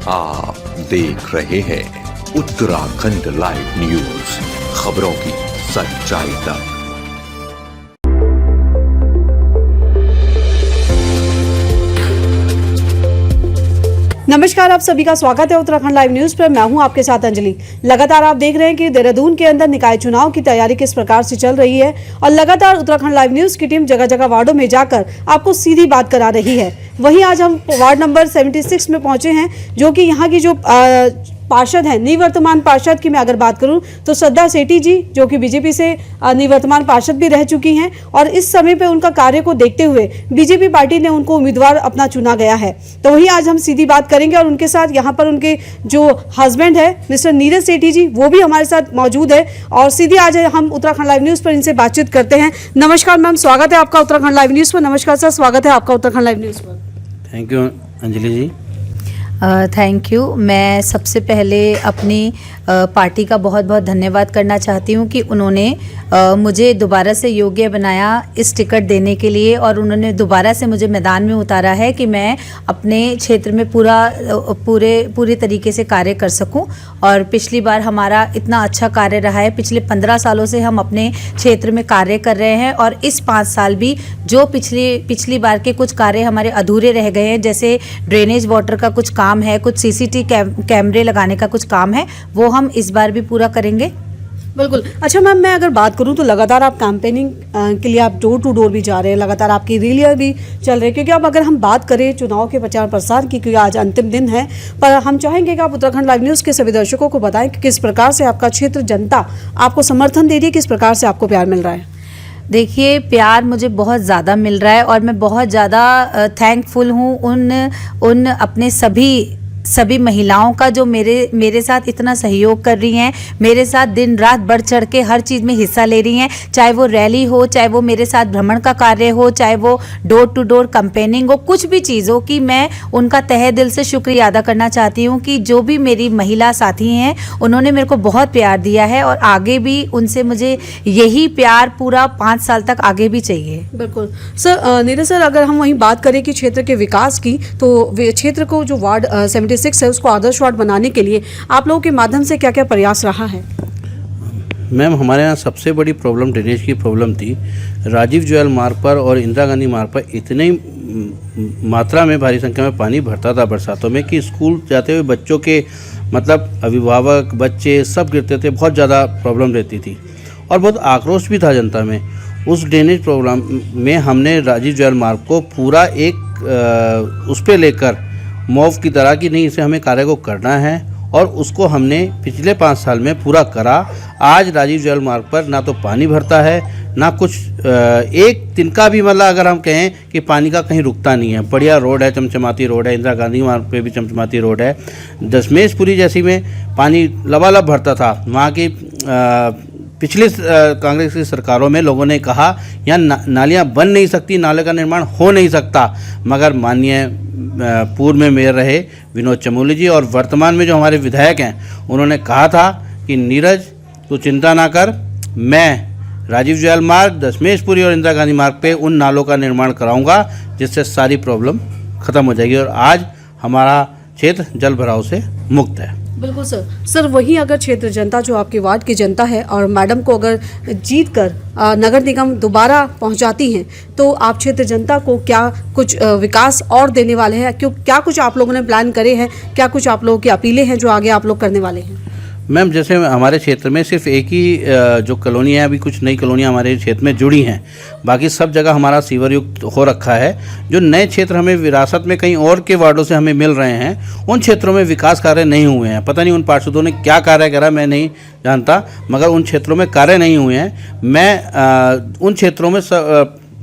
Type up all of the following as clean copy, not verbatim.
आप देख रहे हैं उत्तराखंड लाइव न्यूज, खबरों की सच्चाई तक। नमस्कार, आप सभी का स्वागत है उत्तराखंड लाइव न्यूज पर। मैं हूं आपके साथ अंजलि। लगातार आप देख रहे हैं कि देहरादून के अंदर निकाय चुनाव की तैयारी किस प्रकार से चल रही है और लगातार उत्तराखंड लाइव न्यूज की टीम जगह जगह वार्डों में जाकर आपको सीधी बात करा रही है। वहीं आज हम वार्ड नंबर 76 में पहुंचे हैं, जो कि यहाँ की जो पार्षद हैं, निवर्तमान पार्षद की मैं अगर बात करूं तो श्रद्धा सेठी जी, जो कि बीजेपी से निवर्तमान पार्षद भी रह चुकी हैं और इस समय पे उनका कार्य को देखते हुए बीजेपी पार्टी ने उनको उम्मीदवार अपना चुना गया है। तो वहीं आज हम सीधी बात करेंगे और उनके साथ यहाँ पर उनके जो हस्बैंड है मिस्टर नीरज सेठी जी, वो भी हमारे साथ मौजूद है और सीधी आज हम उत्तराखंड लाइव न्यूज़ पर इनसे बातचीत करते हैं। नमस्कार मैम, स्वागत है आपका उत्तराखंड लाइव न्यूज़ पर। नमस्कार सर, स्वागत है आपका उत्तराखंड लाइव न्यूज़ पर। Thank you Anjali ji. Thank you. मैं सबसे पहले अपनी पार्टी का बहुत बहुत धन्यवाद करना चाहती हूँ कि उन्होंने मुझे दोबारा से योग्य बनाया इस टिकट देने के लिए और उन्होंने दोबारा से मुझे मैदान में उतारा है कि मैं अपने क्षेत्र में पूरे तरीके से कार्य कर सकूं। और पिछली बार हमारा इतना अच्छा कार्य रहा है, पिछले 15 सालों से हम अपने क्षेत्र में कार्य कर रहे हैं और इस 5 साल भी जो पिछली बार के कुछ कार्य हमारे अधूरे रह गए हैं, जैसे ड्रेनेज वाटर का कुछ काम है, कुछ सीसीटीवी कैमरे लगाने का कुछ काम है, वो हम इस बार भी पूरा करेंगे। बिल्कुल। अच्छा मैम, मैं अगर बात करूं तो लगातार आप कैंपेनिंग के लिए आप डोर टू डोर भी जा रहे हैं, लगातार आपकी रैलियां भी चल रही है, क्योंकि अब अगर हम बात करें चुनाव के प्रचार प्रसार की, क्योंकि आज अंतिम दिन है, पर हम चाहेंगे कि आप उत्तराखंड लाइव न्यूज़ के सभी दर्शकों को बताएं कि किस प्रकार से आपका क्षेत्र जनता आपको समर्थन दे रही है, किस प्रकार से आपको प्यार मिल रहा है। देखिए, प्यार मुझे बहुत ज़्यादा मिल रहा है और मैं बहुत ज़्यादा थैंकफुल हूँ उन अपने सभी महिलाओं का जो मेरे साथ इतना सहयोग कर रही हैं, मेरे साथ दिन रात बढ़ चढ़ के हर चीज़ में हिस्सा ले रही हैं, चाहे वो रैली हो, चाहे वो मेरे साथ भ्रमण का कार्य हो, चाहे वो डोर टू डोर कैंपेनिंग हो, कुछ भी चीज़ हो, कि मैं उनका तहे दिल से शुक्रिया अदा करना चाहती हूँ कि जो भी मेरी महिला साथी हैं उन्होंने मेरे को बहुत प्यार दिया है और आगे भी उनसे मुझे यही प्यार पूरा 5 साल तक आगे भी चाहिए। बिल्कुल सर। नीरज सर, अगर हम वहीं बात करें कि क्षेत्र के विकास की, तो क्षेत्र को जो वार्ड 76 है उसको आदर्श वार्ड बनाने के लिए आप लोगों के माध्यम से क्या क्या प्रयास रहा है? मैम, हमारे यहाँ सबसे बड़ी प्रॉब्लम ड्रेनेज की प्रॉब्लम थी। राजीव जुएल मार्ग पर और इंदिरा गांधी मार्ग पर इतनी मात्रा में भारी संख्या में पानी भरता था बरसातों में कि स्कूल जाते हुए बच्चों के अभिभावक बच्चे सब गिरते थे। बहुत ज़्यादा प्रॉब्लम रहती थी और बहुत आक्रोश भी था जनता में। उस ड्रेनेज प्रॉब्लम में हमने राजीव जुएल मार्ग को पूरा एक उस पर लेकर मॉब की तरह कि नहीं, इसे हमें कार्य को करना है और उसको हमने पिछले 5 साल में पूरा करा। आज राजीव जुएल मार्ग पर ना तो पानी भरता है, ना कुछ एक तिनका भी, मतलब अगर हम कहें कि पानी का कहीं रुकता नहीं है। बढ़िया रोड है, चमचमाती रोड है, इंदिरा गांधी मार्ग पे भी चमचमाती रोड है। दशमेशपुरी जैसी में पानी लबालब भरता था। वहाँ की पिछले कांग्रेस की सरकारों में लोगों ने कहा यहाँ नालियाँ बन नहीं सकती, नाले का निर्माण हो नहीं सकता, मगर माननीय पूर्व में मेयर रहे विनोद चमोली जी और वर्तमान में जो हमारे विधायक हैं, उन्होंने कहा था कि नीरज तू चिंता ना कर, मैं राजीव जुएल मार्ग, दशमेशपुरी और इंदिरा गांधी मार्ग पे उन नालों का निर्माण कराऊंगा जिससे सारी प्रॉब्लम ख़त्म हो जाएगी और आज हमारा क्षेत्र जल भराव से मुक्त है। बिल्कुल सर। वहीं अगर क्षेत्र जनता, जो आपके वार्ड की जनता है और मैडम को अगर जीत कर नगर निगम दोबारा पहुंचाती हैं, तो आप क्षेत्र जनता को क्या कुछ विकास और देने वाले हैं? क्या कुछ आप लोगों ने प्लान करे हैं? क्या कुछ आप लोगों की अपीलें हैं जो आगे आप लोग करने वाले हैं? मैम, जैसे हमारे क्षेत्र में सिर्फ एक ही जो कॉलोनी है, अभी कुछ नई कॉलोनियाँ हमारे क्षेत्र में जुड़ी हैं, बाकी सब जगह हमारा सीवर युक्त हो रखा है। जो नए क्षेत्र हमें विरासत में कहीं और के वार्डों से हमें मिल रहे हैं, उन क्षेत्रों में विकास कार्य नहीं हुए हैं। पता नहीं उन पार्षदों ने क्या कार्य करा, मैं नहीं जानता, मगर उन क्षेत्रों में कार्य नहीं हुए हैं। मैं उन क्षेत्रों में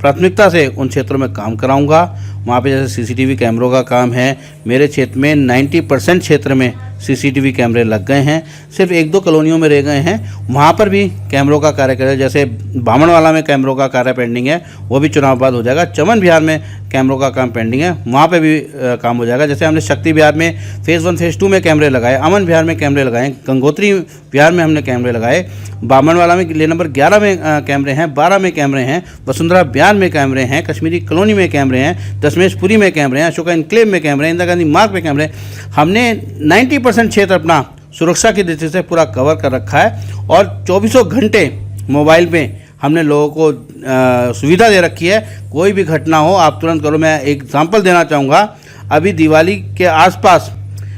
प्राथमिकता से उन क्षेत्रों में काम कराऊंगा। वहाँ पे जैसे सीसीटीवी कैमरों का काम है, मेरे क्षेत्र में 90% क्षेत्र में सीसीटीवी कैमरे लग गए हैं, सिर्फ 1-2 कॉलोनियों में रह गए हैं, वहाँ पर भी कैमरों का कार्य करें। जैसे बामणवाला में कैमरों का कार्य पेंडिंग है, वो भी चुनाव बाद हो जाएगा। चमन विहार में कैमरों का काम पेंडिंग है, वहाँ पे भी काम हो जाएगा। जैसे हमने शक्ति विहार में फेज़ 1 फेज़ 2 में कैमरे लगाए, अमन विहार में कैमरे लगाए, गंगोत्री विहार में हमने कैमरे लगाए, बामणवाला में ले नंबर 11 में कैमरे हैं, 12 में कैमरे हैं, वसुंधरा विहार में कैमरे हैं, कश्मीरी कॉलोनी में कैमरे हैं, दशमेशपुरी में कैमरे हैं, अशोका इनक्लेव में कैमरे हैं, इंदिरा गांधी मार्ग पे कैमरे हैं। हमने 90% क्षेत्र अपना सुरक्षा की दृष्टि से पूरा कवर कर रखा है और 24 घंटे मोबाइल पे हमने लोगों को सुविधा दे रखी है। कोई भी घटना हो आप तुरंत करो। मैं एक एग्जांपल देना चाहूँगा, अभी दिवाली के आसपास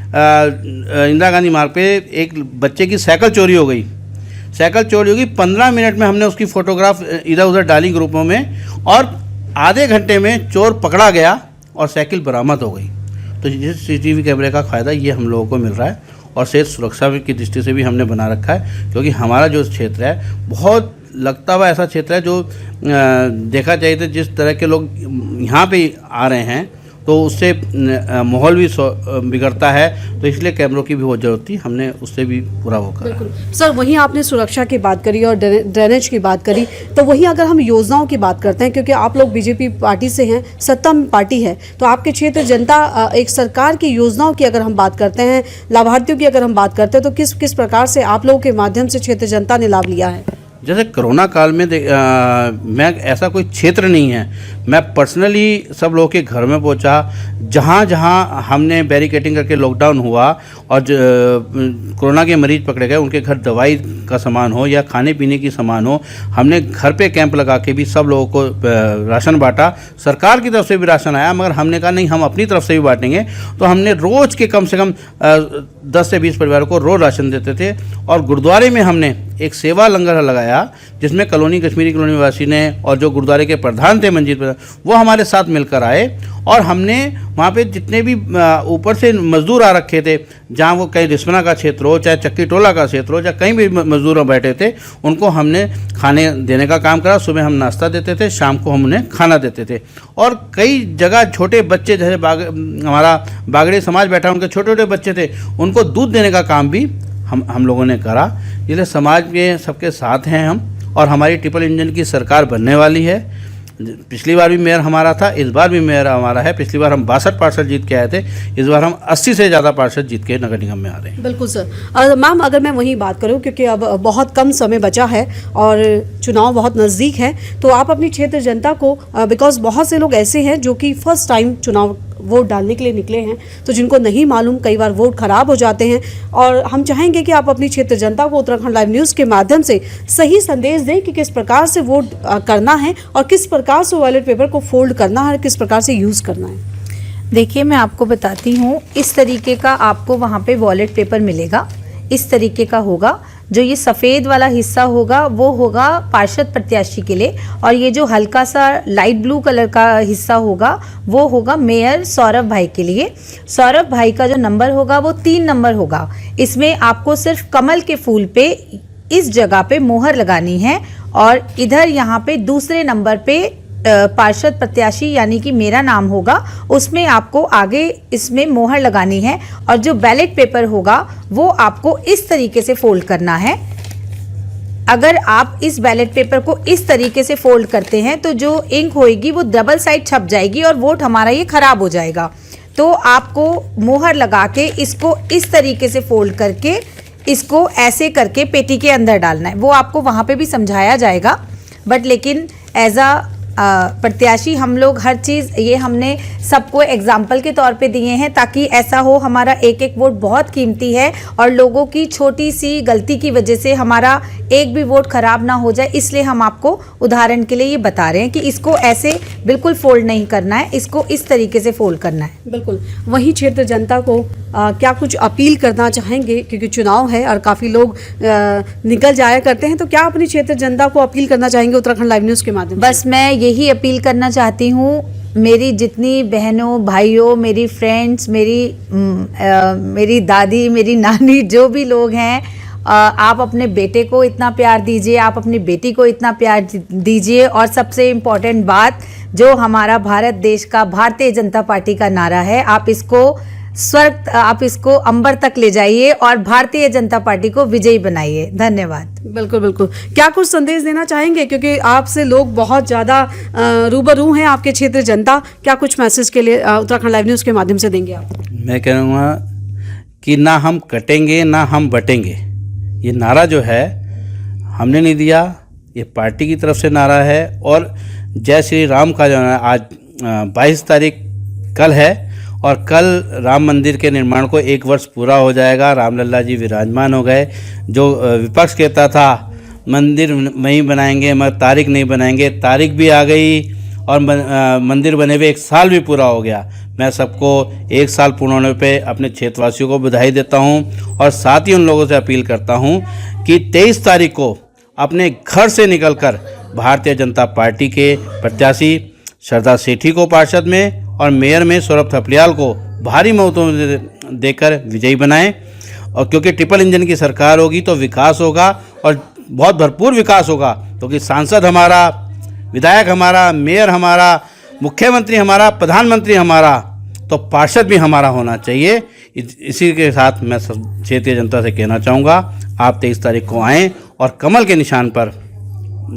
इंदिरा गांधी मार्ग पे एक बच्चे की साइकिल चोरी हो गई। 15 मिनट में हमने उसकी फ़ोटोग्राफ इधर उधर डाली ग्रुपों में और आधे घंटे में चोर पकड़ा गया और साइकिल बरामद हो गई। तो ये CCTV कैमरे का फ़ायदा ये हम लोगों को मिल रहा है और सेहत सुरक्षा की दृष्टि से भी हमने बना रखा है, क्योंकि हमारा जो क्षेत्र है बहुत लगता हुआ ऐसा क्षेत्र है जो देखा जाए तो जिस तरह के लोग यहाँ पे आ रहे हैं तो उससे माहौल भी बिगड़ता है, तो इसलिए कैमरों की भी बहुत ज़रूरत थी। हमने उससे भी पूरा वो करा। बिल्कुल सर, वहीं आपने सुरक्षा की बात करी और ड्रेनेज की बात करी, तो वहीं अगर हम योजनाओं की बात करते हैं, क्योंकि आप लोग बीजेपी पार्टी से हैं, सत्ता में पार्टी है, तो आपके क्षेत्र जनता एक सरकार की योजनाओं की अगर हम बात करते हैं, लाभार्थियों की अगर हम बात करते हैं, तो किस किस प्रकार से आप लोगों के माध्यम से क्षेत्र जनता ने लाभ लिया है? जैसे कोरोना काल में मैं ऐसा कोई क्षेत्र नहीं है, मैं पर्सनली सब लोगों के घर में पहुंचा। जहाँ जहाँ हमने बैरिकेडिंग करके लॉकडाउन हुआ और कोरोना के मरीज पकड़े गए, उनके घर दवाई का सामान हो या खाने पीने की सामान हो, हमने घर पे कैंप लगा के भी सब लोगों को राशन बांटा। सरकार की तरफ से भी राशन आया, मगर हमने कहा नहीं, हम अपनी तरफ से भी बांटेंगे। तो हमने रोज़ के कम से कम 10 से 20 परिवारों को रोज़ राशन देते थे। और गुरुद्वारे में हमने एक सेवा लंगर लगाया जिसमें कश्मीरी कॉलोनी वासी ने और जो गुरुद्वारे के प्रधान थे मंजीत प्रधान, वो हमारे साथ मिलकर आए और हमने वहाँ पे जितने भी ऊपर से मजदूर आ रखे थे, जहाँ वो कहीं रिस्पना का क्षेत्र हो, चाहे चक्की टोला का क्षेत्र हो, चाहे कहीं भी मजदूर बैठे थे, उनको हमने खाने देने का काम करा। सुबह हम नाश्ता देते थे, शाम को हम उन्हें खाना देते थे। और कई जगह छोटे बच्चे, जैसे हमारा बागड़ी समाज बैठा, उनके छोटे छोटे बच्चे थे, उनको दूध देने का काम भी हम लोगों ने करा। इसलिए समाज में सबके साथ हैं हम, और हमारी ट्रिपल इंजन की सरकार बनने वाली है। पिछली बार भी मेयर हमारा था, इस बार भी मेयर हमारा है। पिछली बार हम 62 पार्षद जीत के आए थे, इस बार हम 80 से ज़्यादा पार्षद जीत के नगर निगम में आ रहे हैं। बिल्कुल सर। मैम, अगर मैं वहीं बात करूं, क्योंकि अब बहुत कम समय बचा है और चुनाव बहुत नज़दीक है, तो आप अपनी क्षेत्र जनता को, बिकॉज बहुत से लोग ऐसे हैं जो कि फर्स्ट टाइम चुनाव वोट डालने के लिए निकले हैं, तो जिनको नहीं मालूम, कई बार वोट खराब हो जाते हैं, और हम चाहेंगे कि आप अपनी क्षेत्र जनता को उत्तराखंड लाइव न्यूज़ के माध्यम से सही संदेश दें कि किस प्रकार से वोट करना है और किस प्रकार से बैलेट पेपर को फोल्ड करना है, किस प्रकार से यूज़ करना है। देखिए, मैं आपको बताती हूँ, इस तरीके का आपको वहाँ पे वॉलेट पेपर मिलेगा। इस तरीके का होगा। जो ये सफ़ेद वाला हिस्सा होगा वो होगा पार्षद प्रत्याशी के लिए, और ये जो हल्का सा लाइट ब्लू कलर का हिस्सा होगा वो होगा मेयर सौरभ भाई के लिए। सौरभ भाई का जो नंबर होगा वो 3 नंबर होगा। इसमें आपको सिर्फ कमल के फूल पे इस जगह पे मोहर लगानी है, और इधर यहाँ पे दूसरे नंबर पे पार्षद प्रत्याशी यानी कि मेरा नाम होगा, उसमें आपको आगे इसमें मोहर लगानी है। और जो बैलेट पेपर होगा वो आपको इस तरीके से फोल्ड करना है। अगर आप इस बैलेट पेपर को इस तरीके से फोल्ड करते हैं तो जो इंक होएगी वो डबल साइड छप जाएगी और वोट हमारा ये खराब हो जाएगा। तो आपको मोहर लगा के इसको इस तरीके से फोल्ड करके इसको ऐसे करके पेटी के अंदर डालना है। वो आपको वहाँ पे भी समझाया जाएगा, बट लेकिन एज अ प्रत्याशी हम लोग हर चीज़ ये हमने सबको एग्जाम्पल के तौर पे दिए हैं, ताकि ऐसा हो, हमारा एक एक वोट बहुत कीमती है और लोगों की छोटी सी गलती की वजह से हमारा एक भी वोट खराब ना हो जाए, इसलिए हम आपको उदाहरण के लिए ये बता रहे हैं कि इसको ऐसे बिल्कुल फोल्ड नहीं करना है, इसको इस तरीके से फोल्ड करना है। बिल्कुल। वहीं क्षेत्र जनता को क्या कुछ अपील करना चाहेंगे, क्योंकि चुनाव है और काफ़ी लोग निकल जाया करते हैं, तो क्या अपनी क्षेत्र जनता को अपील करना चाहेंगे उत्तराखंड लाइव न्यूज़ के माध्यम से? बस मैं यही अपील करना चाहती हूँ, मेरी जितनी बहनों भाइयों, मेरी फ्रेंड्स, मेरी दादी, मेरी नानी, जो भी लोग हैं, आप अपने बेटे को इतना प्यार दीजिए, आप अपनी बेटी को इतना प्यार दीजिए। और सबसे इम्पोर्टेंट बात, जो हमारा भारत देश का भारतीय जनता पार्टी का नारा है, आप इसको अंबर तक ले जाइए और भारतीय जनता पार्टी को विजयी बनाइए। धन्यवाद। बिल्कुल बिल्कुल। क्या कुछ संदेश देना चाहेंगे, क्योंकि आपसे लोग बहुत ज़्यादा रूबरू हैं, आपके क्षेत्र जनता, क्या कुछ मैसेज के लिए उत्तराखंड लाइव न्यूज़ के माध्यम से देंगे आप? मैं कहूँगा कि ना हम कटेंगे ना हम बटेंगे, ये नारा जो है हमने नहीं दिया, ये पार्टी की तरफ से नारा है। और जय श्री राम का जो है आज 22 तारीख कल है और कल राम मंदिर के निर्माण को 1 वर्ष पूरा हो जाएगा। रामलला जी विराजमान हो गए। जो विपक्ष कहता था मंदिर नहीं बनाएंगे मगर तारीख नहीं बनाएंगे, तारीख भी आ गई और मंदिर बने हुए 1 साल भी पूरा हो गया। मैं सबको 1 साल पूर्ण होने पे अपने क्षेत्रवासियों को बधाई देता हूं और साथ ही उन लोगों से अपील करता हूं कि 23 तारीख को अपने घर से निकलकर भारतीय जनता पार्टी के प्रत्याशी श्रद्धा सेठी को पार्षद में और मेयर में सौरभ थपलियाल को भारी मतों में देकर विजयी बनाएं। और क्योंकि ट्रिपल इंजन की सरकार होगी तो विकास होगा और बहुत भरपूर विकास होगा, क्योंकि सांसद हमारा, विधायक हमारा, मेयर हमारा, मुख्यमंत्री हमारा, प्रधानमंत्री हमारा, तो पार्षद भी हमारा होना चाहिए। इसी के साथ मैं क्षेत्रीय जनता से कहना चाहूँगा, आप 23 तारीख को आएँ और कमल के निशान पर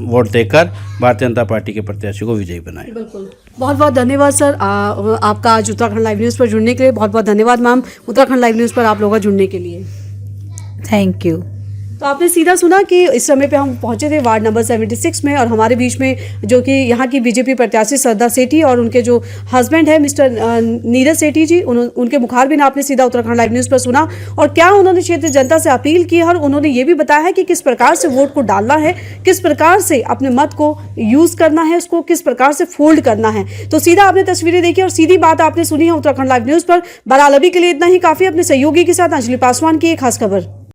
वोट देकर भारतीय जनता पार्टी के प्रत्याशी को विजयी बनाएं। बिल्कुल, बहुत बहुत धन्यवाद सर, आपका आज उत्तराखंड लाइव न्यूज़ पर जुड़ने के लिए। बहुत बहुत धन्यवाद मैम, उत्तराखंड लाइव न्यूज़ पर आप लोगों का जुड़ने के लिए। Thank you. तो आपने सीधा सुना कि इस समय पे हम पहुंचे थे वार्ड नंबर 76 में और हमारे बीच में जो कि यहाँ की बीजेपी प्रत्याशी श्रद्धा सेठी और उनके जो हस्बैंड है मिस्टर नीरज सेठी जी, उनके मुखारबिन आपने सीधा उत्तराखंड लाइव न्यूज़ पर सुना। और क्या उन्होंने क्षेत्रीय जनता से अपील की और उन्होंने ये भी बताया है कि किस प्रकार से वोट को डालना है, किस प्रकार से अपने मत को यूज़ करना है, उसको किस प्रकार से फोल्ड करना है। तो सीधा आपने तस्वीरें देखी और सीधी बात आपने सुनी है उत्तराखंड लाइव न्यूज़ पर। बहरहाल अभी के लिए इतना ही काफ़ी। अपने सहयोगी के साथ अंजलि पासवान की एक खास खबर।